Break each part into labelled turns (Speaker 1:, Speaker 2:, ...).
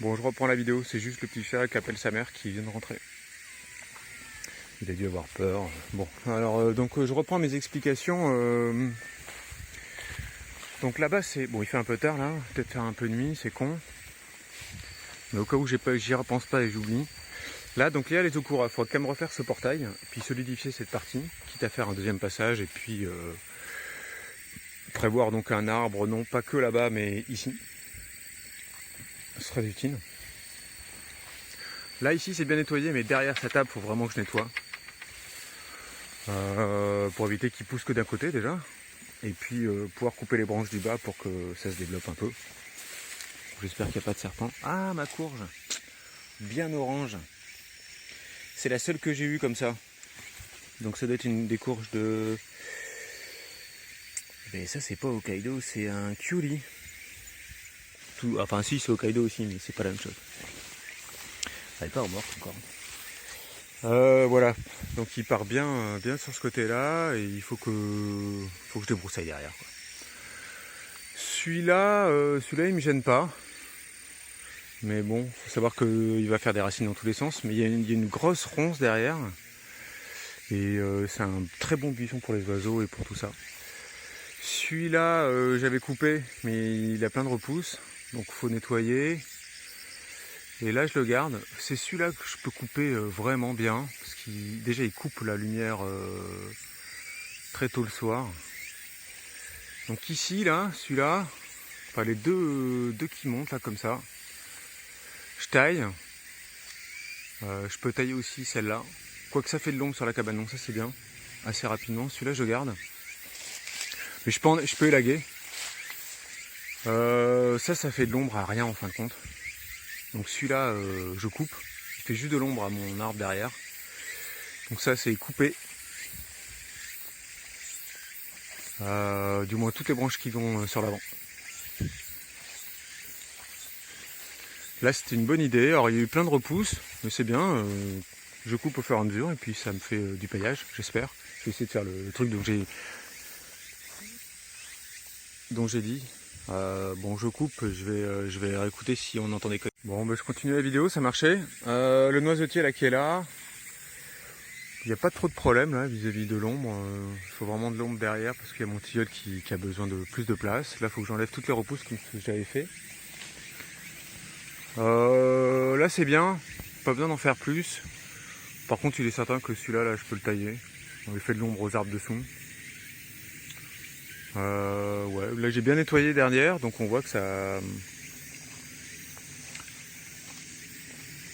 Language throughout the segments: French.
Speaker 1: Bon, je reprends la vidéo, c'est juste le petit chat qui appelle sa mère qui vient de rentrer. Il a dû avoir peur. Bon, alors je reprends mes explications. Donc là-bas, c'est bon, il fait un peu tard là, peut-être faire un peu de nuit, c'est con. Mais au cas où j'y repense pas et j'oublie. Là, donc il y a les Okura, il faut quand même refaire ce portail, puis solidifier cette partie, quitte à faire un deuxième passage et puis prévoir donc un arbre, non pas que là-bas, mais ici. Ce serait utile. Là ici c'est bien nettoyé, mais derrière sa table, il faut vraiment que je nettoie. Pour éviter qu'il pousse que d'un côté déjà. Et puis pouvoir couper les branches du bas pour que ça se développe un peu. J'espère qu'il n'y a pas de serpent. Ah, ma courge, bien orange. C'est la seule que j'ai eue comme ça. Donc ça doit être une des courges de... Mais ça c'est pas Hokkaido, c'est un Kyuri. Enfin si, c'est Hokkaido aussi, mais c'est pas la même chose. Elle n'est pas morte encore. Voilà, donc il part bien sur ce côté-là et il faut que je débroussaille derrière, quoi. Celui-là, il me gêne pas. Mais bon, faut savoir qu'il va faire des racines dans tous les sens. Mais il y a une grosse ronce derrière. Et c'est un très bon buisson pour les oiseaux et pour tout ça. Celui-là, j'avais coupé, mais il a plein de repousses. Donc il faut nettoyer. Et là, je le garde. C'est celui-là que je peux couper vraiment bien. Parce qu'il déjà, il coupe la lumière très tôt le soir. Donc ici, là, celui-là, enfin les deux qui montent là comme ça. Je taille. Je peux tailler aussi celle-là. Quoique ça fait de l'ombre sur la cabane, donc ça c'est bien. Assez rapidement. Celui-là, je garde. Mais je peux élaguer. Ça fait de l'ombre à rien en fin de compte. Donc celui-là, je coupe. Il fait juste de l'ombre à mon arbre derrière. Donc ça, c'est coupé. Du moins toutes les branches qui vont sur l'avant. Là, c'était une bonne idée. Alors, il y a eu plein de repousses, mais c'est bien. Je coupe au fur et à mesure et puis ça me fait du paillage, j'espère. Je vais essayer de faire le truc dont j'ai dit. Bon, je coupe, je vais réécouter si on entend des conneries. Bon, je continue la vidéo, ça marchait. Le noisetier là qui est là, il n'y a pas trop de problème là vis-à-vis de l'ombre. Il faut vraiment de l'ombre derrière parce qu'il y a mon tilleul qui a besoin de plus de place. Là, il faut que j'enlève toutes les repousses que j'avais fait. Là, c'est bien, pas besoin d'en faire plus. Par contre, il est certain que celui-là, là, je peux le tailler. On lui fait de l'ombre aux arbres dessous. Ouais, là j'ai bien nettoyé derrière, donc on voit que ça...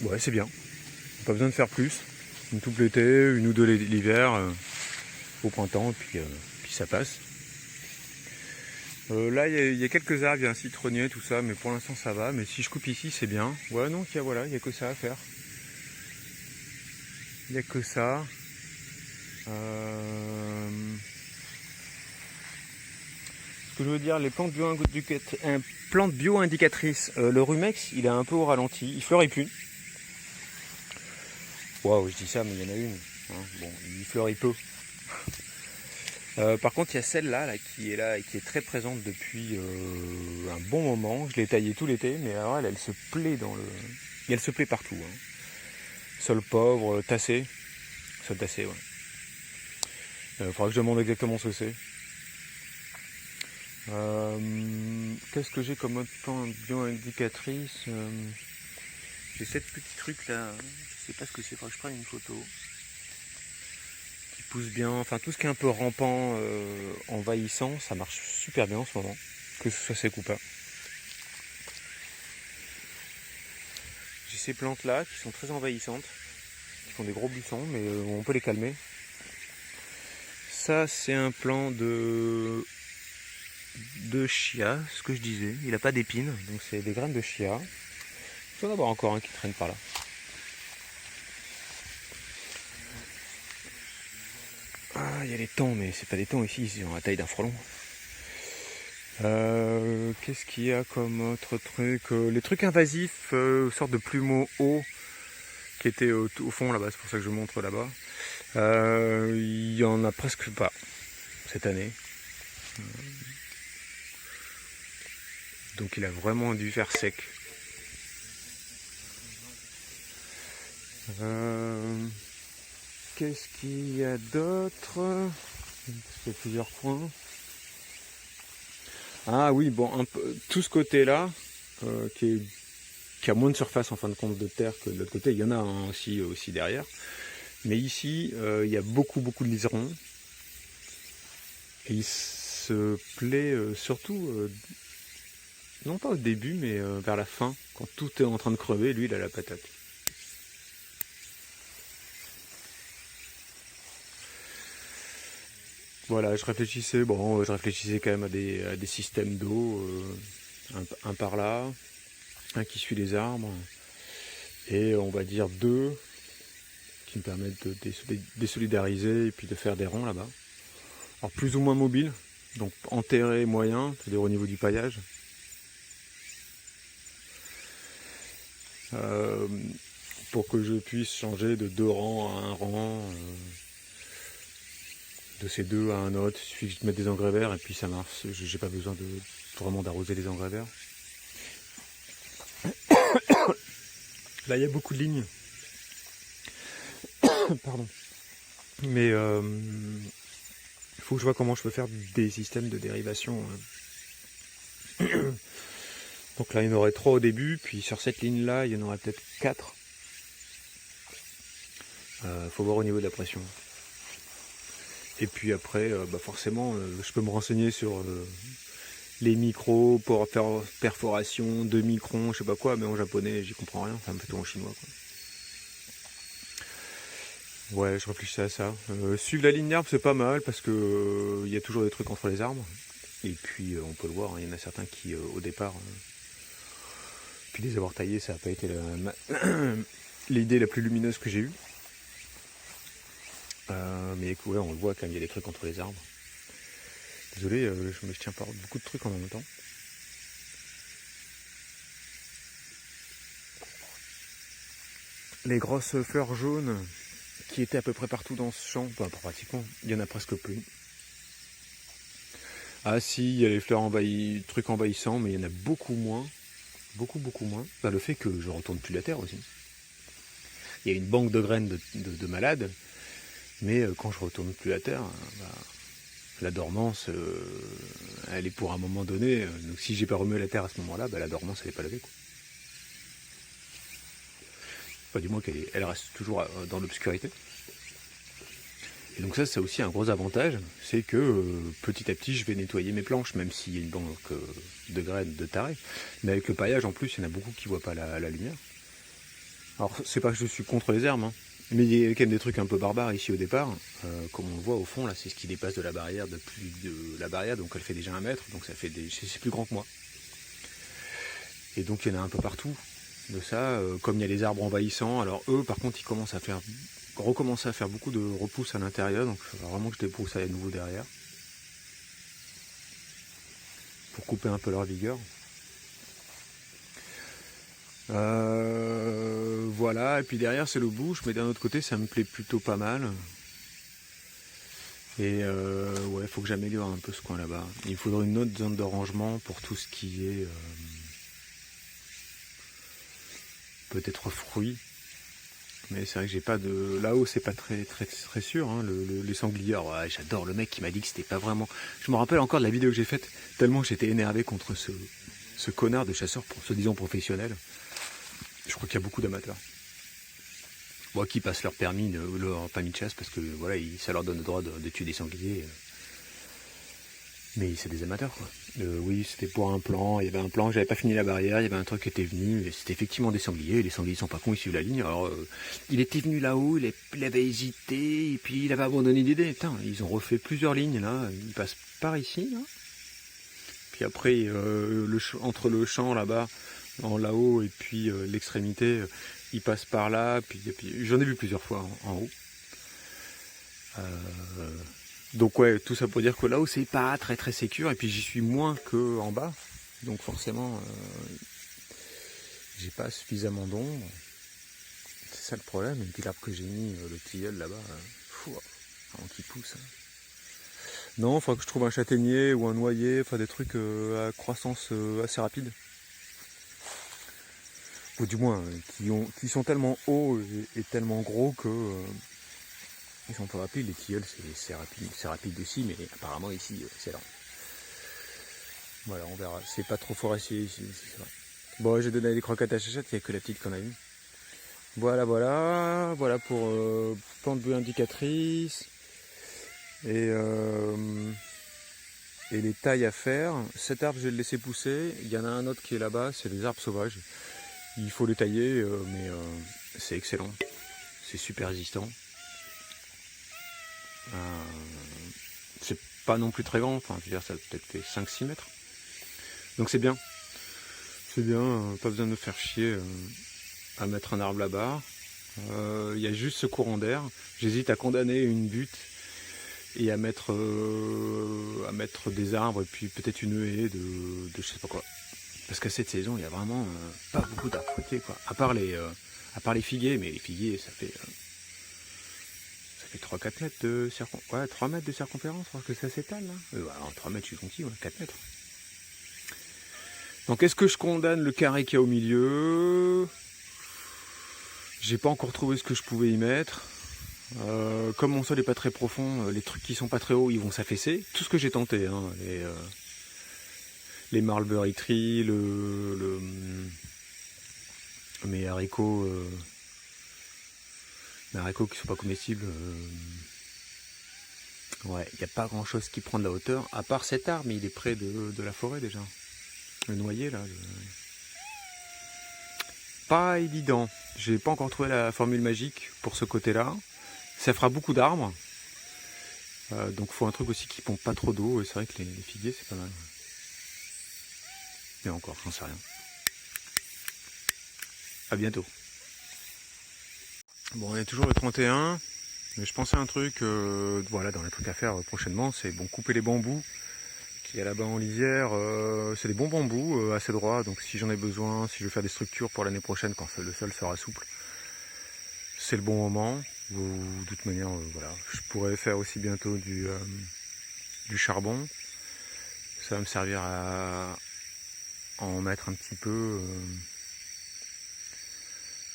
Speaker 1: Ouais, c'est bien. Pas besoin de faire plus. Une toute l'été, une ou deux l'hiver, au printemps, et puis ça passe. Là, il y a quelques arbres, il y a un citronnier, tout ça, mais pour l'instant ça va. Mais si je coupe ici, c'est bien. Ouais, non, voilà, il n'y a que ça à faire. Il n'y a que ça. Ce que je veux dire, les plantes bio-indicatrices, le rumex, il est un peu au ralenti, il fleurit plus. Waouh, je dis ça, mais il y en a une. Hein. Bon, il fleurit peu. Par contre, il y a celle-là là, qui est là et qui est très présente depuis un bon moment. Je l'ai taillée tout l'été, mais alors elle se plaît et elle se plaît partout. Hein. Sol pauvre, tassé. Sol tassé, ouais. Faudra que je demande exactement ce que c'est. Qu'est-ce que j'ai comme autre plante bio-indicatrice J'ai cette petite truc là. Je sais pas ce que c'est, faudra que je prenne une photo. Qui pousse bien, enfin tout ce qui est un peu rampant, envahissant, ça marche super bien en ce moment, que ce soit sec ou pas. J'ai ces plantes là qui sont très envahissantes, qui font des gros buissons, mais on peut les calmer. Ça c'est un plant de chia, ce que je disais, il n'a pas d'épines, donc c'est des graines de chia. Il faut en avoir encore un qui traîne par là. Ah, il y a les thons, mais c'est pas des thons ici, ils ont la taille d'un frelon. Qu'est-ce qu'il y a comme autre truc les trucs invasifs, sorte de plumeaux hauts qui étaient au fond là-bas, c'est pour ça que je montre là-bas. Il y en a presque pas cette année. Donc il a vraiment dû faire sec. Qu'est-ce qu'il y a d'autre? Il y a plusieurs points. Ah oui, bon, tout ce côté-là, qui a moins de surface en fin de compte de terre que de l'autre côté, il y en a aussi derrière. Mais ici, il y a beaucoup de liserons. Et il se plaît surtout, non pas au début, mais vers la fin, quand tout est en train de crever, lui il a la patate. Voilà, je réfléchissais quand même à des systèmes d'eau, un par là, un qui suit les arbres, et on va dire 2 qui me permettent de désolidariser et puis de faire des ronds là-bas. Alors plus ou moins mobile, donc enterré moyen, c'est-à-dire au niveau du paillage. Pour que je puisse changer de 2 rangs à un rang, de ces 2 à un autre, il suffit que je mette des engrais verts et puis ça marche, j'ai pas besoin vraiment d'arroser les engrais verts. Là il y a beaucoup de lignes, pardon, mais il faut que je vois comment je peux faire des systèmes de dérivation. Donc là il y en aurait 3 au début, puis sur cette ligne là il y en aurait peut-être 4. Faut voir au niveau de la pression. Et puis après, forcément, je peux me renseigner sur les micros pour faire perforation, 2 microns, je sais pas quoi, mais en japonais j'y comprends rien, enfin plutôt en chinois quoi. Ouais, je réfléchissais à ça. Suivre la ligne d'arbre c'est pas mal parce que il y a toujours des trucs entre les arbres. Et puis on peut le voir, il y en a certains qui au départ, puis les avoir taillés, ça n'a pas été l'idée la plus lumineuse que j'ai eue. Mais ouais, on le voit quand même, il y a des trucs entre les arbres. Désolé, je tiens par beaucoup de trucs en même temps. Les grosses fleurs jaunes qui étaient à peu près partout dans ce champ, pratiquement, il y en a presque plus. Ah si, il y a les fleurs trucs envahissants, mais il y en a beaucoup moins. Beaucoup moins. Le fait que je retourne plus la terre aussi. Il y a une banque de graines de malades, mais quand je retourne plus la terre, la dormance, elle est pour un moment donné. Donc si j'ai pas remué la terre à ce moment-là, la dormance elle est pas levée quoi. Enfin, du moins qu'elle reste toujours dans l'obscurité. Et donc ça c'est aussi un gros avantage, c'est que petit à petit je vais nettoyer mes planches, même s'il y a une banque de graines de taré. Mais avec le paillage en plus, il y en a beaucoup qui voient pas la lumière. Alors c'est pas que je suis contre les herbes, hein, mais il y a quand même des trucs un peu barbares ici au départ. Comme on le voit au fond là, c'est ce qui dépasse de la barrière, de la barrière, donc elle fait déjà 1 mètre, donc ça fait c'est plus grand que moi. Et donc il y en a un peu partout de ça, comme il y a les arbres envahissants, alors eux par contre ils recommencer à faire beaucoup de repousses à l'intérieur, donc il faudra vraiment que je débrousse à nouveau derrière pour couper un peu leur vigueur. Voilà, et puis derrière c'est le bouche, mais d'un autre côté ça me plaît plutôt pas mal. Et ouais, faut que j'améliore un peu ce coin là-bas. Il faudrait une autre zone de rangement pour tout ce qui est peut-être fruits. Mais c'est vrai que j'ai pas de. Là-haut c'est pas très sûr, hein, les sangliers. Ouais, j'adore le mec qui m'a dit que c'était pas vraiment. Je me rappelle encore de la vidéo que j'ai faite, tellement j'étais énervé contre ce connard de chasseur soi-disant professionnel. Je crois qu'il y a beaucoup d'amateurs. Bon, qui passent leur permis de chasse parce que voilà, ça leur donne le droit de tuer des sangliers. Mais c'est des amateurs quoi. Oui, c'était pour un plan, il y avait un plan, j'avais pas fini la barrière, il y avait un truc qui était venu, et c'était effectivement des sangliers, et les sangliers sont pas cons, ils suivent la ligne. Alors il était venu là-haut, il avait hésité, et puis il avait abandonné l'idée. Putain, ils ont refait plusieurs lignes là, ils passent par ici là. Puis après entre le champ là-bas, là-haut, et puis l'extrémité, ils passent par là, puis j'en ai vu plusieurs fois en haut. Donc ouais, tout ça pour dire que là-haut c'est pas très sécure, et puis j'y suis moins que en bas, donc forcément j'ai pas suffisamment d'ombre. C'est ça le problème. Et puis l'arbre que j'ai mis, le tilleul là-bas, avant qu'il pousse. Non, il faudra que je trouve un châtaignier ou un noyer, enfin des trucs à croissance assez rapide. ou du moins qui sont tellement hauts et tellement gros que ils sont pas rapides. Les tilleuls c'est rapide aussi, mais apparemment ici c'est lent. Voilà, on verra. C'est pas trop forestier ici, c'est vrai. Bon, j'ai donné des croquettes à chachette, il n'y a que la petite qu'on a eue. Voilà pour plan de vue indicatrice et les tailles à faire. Cet arbre je vais le laisser pousser, il y en a un autre qui est là-bas, c'est les arbres sauvages. Il faut les tailler, mais c'est excellent, c'est super résistant. C'est pas non plus très grand, enfin je veux dire ça a peut-être fait 5-6 mètres. Donc c'est bien, pas besoin de me faire chier à mettre un arbre là-bas. Il y a juste ce courant d'air. J'hésite à condamner une butte et à mettre des arbres et puis peut-être une haie de je sais pas quoi. Parce qu'à cette saison, il y a vraiment pas beaucoup d'arbres fruitiers, quoi. À part les figuiers, mais les figuiers, ça fait 3-4 mètres de circonférence. Ouais, 3 mètres de circonférence, parce que ça s'étale là. Alors, 3 mètres, je suis gentil, ouais, 4 mètres. Donc est-ce que je condamne le carré qu'il y a au milieu? J'ai pas encore trouvé ce que je pouvais y mettre. Comme mon sol n'est pas très profond, les trucs qui sont pas très hauts, ils vont s'affaisser. Tout ce que j'ai tenté, hein, les Marlbury Tree, mes haricots, qui sont pas comestibles. Ouais, il n'y a pas grand chose qui prend de la hauteur, à part cet arbre, mais il est près de la forêt déjà. Le noyer là. Pas évident. J'ai pas encore trouvé la formule magique pour ce côté-là. Ça fera beaucoup d'arbres. Donc il faut un truc aussi qui pompe pas trop d'eau. Et c'est vrai que les figuiers c'est pas mal. Mais encore, j'en sais rien. À bientôt. Bon, on est toujours le 31. Mais je pensais à un truc, voilà, dans les trucs à faire prochainement, c'est bon, couper les bambous qu'il y a là-bas en lisière. C'est des bons bambous, assez droits, donc si j'en ai besoin, si je veux faire des structures pour l'année prochaine, quand le sol sera souple, c'est le bon moment. De toute manière, voilà, je pourrais faire aussi bientôt du charbon. Ça va me servir à en mettre un petit peu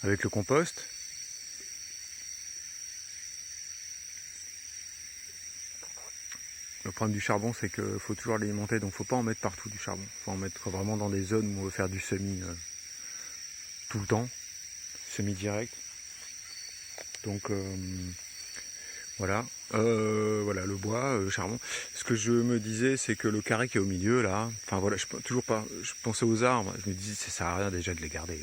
Speaker 1: avec le compost. Le problème du charbon, c'est qu'il faut toujours l'alimenter, donc il ne faut pas en mettre partout du charbon. Il faut en mettre vraiment dans des zones où on veut faire du semi tout le temps, semi-direct. Donc voilà, voilà le bois, le charbon. Ce que je me disais, c'est que le carré qui est au milieu là, enfin voilà, je pensais aux arbres, je me disais ça sert à rien déjà de les garder.